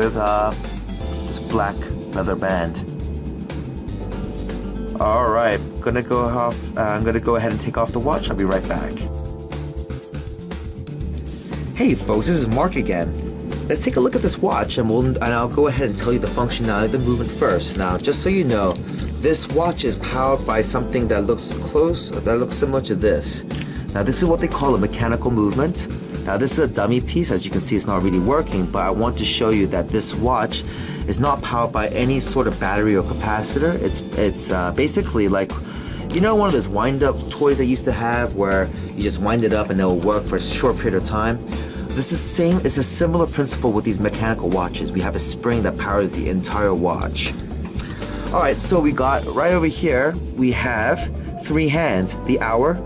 with this black leather band. Alright, I'm gonna go ahead and take off the watch. I'll be right back. Hey folks, this is Mark again. Let's take a look at this watch and I'll go ahead and tell you the functionality of the movement first. Now, just so you know, this watch is powered by something that looks similar to this. Now, this is what they call a mechanical movement. Now, this is a dummy piece. As you can see, it's not really working, but I want to show you that this watch is not powered by any sort of battery or capacitor. It's basically like, you know, one of those wind-up toys I used to have where you just wind it up and it'll work for a short period of time. It's a similar principle with these mechanical watches. We have a spring that powers the entire watch. Alright, so we got right over here, we have 3 hands, the hour.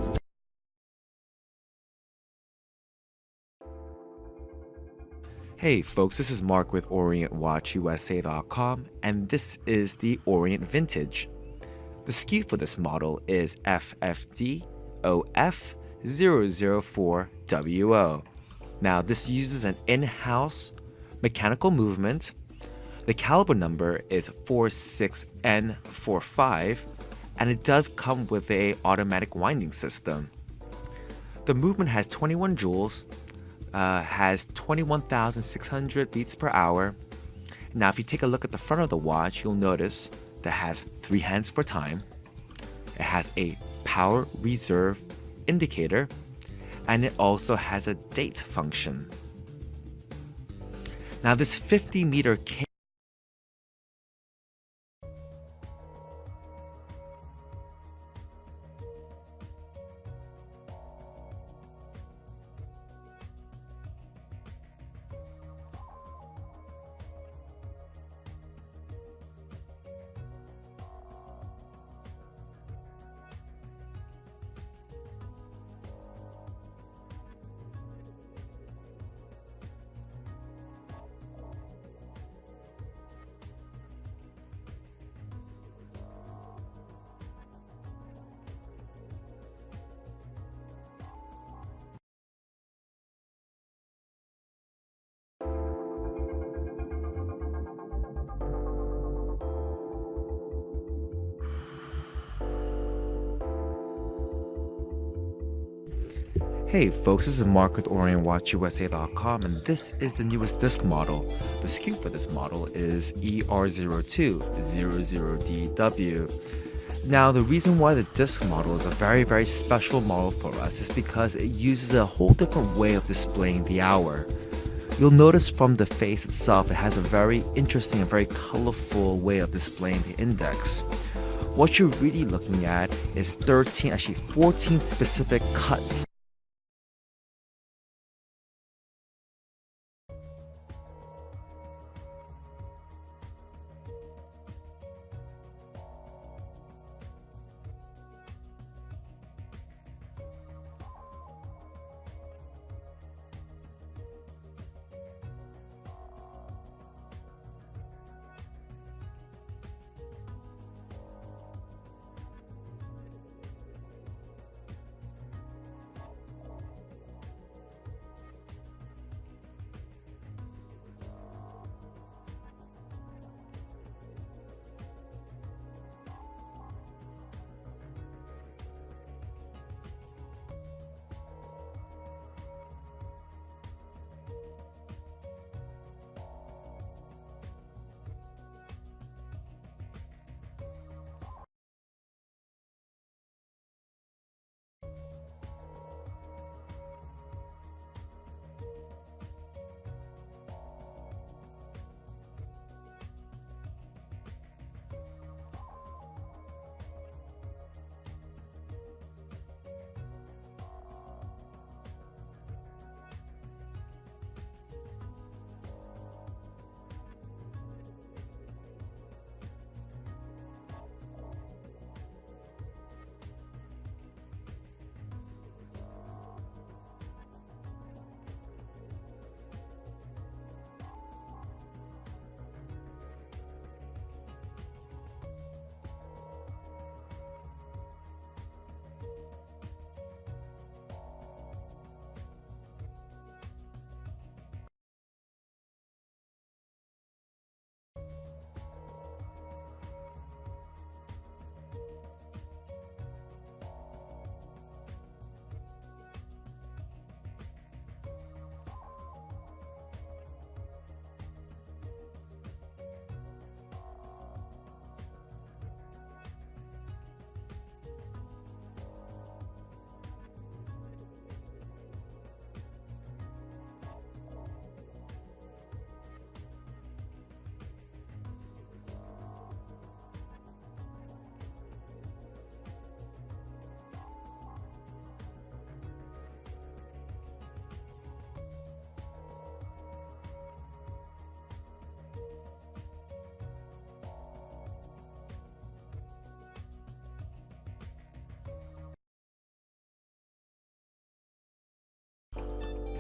Hey folks, this is Mark with OrientWatchUSA.com, and this is the Orient Vintage. The SKU for this model is FFD-OF004WO. Now, this uses an in-house mechanical movement. The caliber number is 46N45, and it does come with an automatic winding system. The movement has 21 joules, has 21,600 beats per hour. Now, if you take a look at the front of the watch, you'll notice that it has 3 hands for time. It has a power reserve indicator, and it also has a date function. Now, this 50-meter cable Hey folks, this is Mark with OrientWatchUSA.com, and this is the newest disc model. The SKU for this model is ER0200DW. Now, the reason why the disc model is a very, very special model for us is because it uses a whole different way of displaying the hour. You'll notice from the face itself, it has a very interesting and very colorful way of displaying the index. What you're really looking at is 14 specific cuts.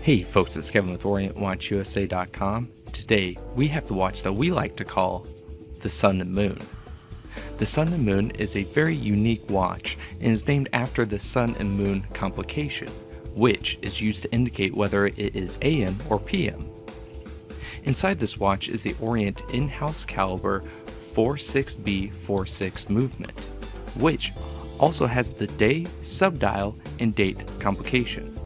Hey folks, it's Kevin with OrientWatchUSA.com. Today we have the watch that we like to call the Sun and Moon. The Sun and Moon is a very unique watch and is named after the Sun and Moon complication, which is used to indicate whether it is AM or PM. Inside this watch is the Orient in-house caliber 46B46 movement, which also has the day, subdial, and date complication.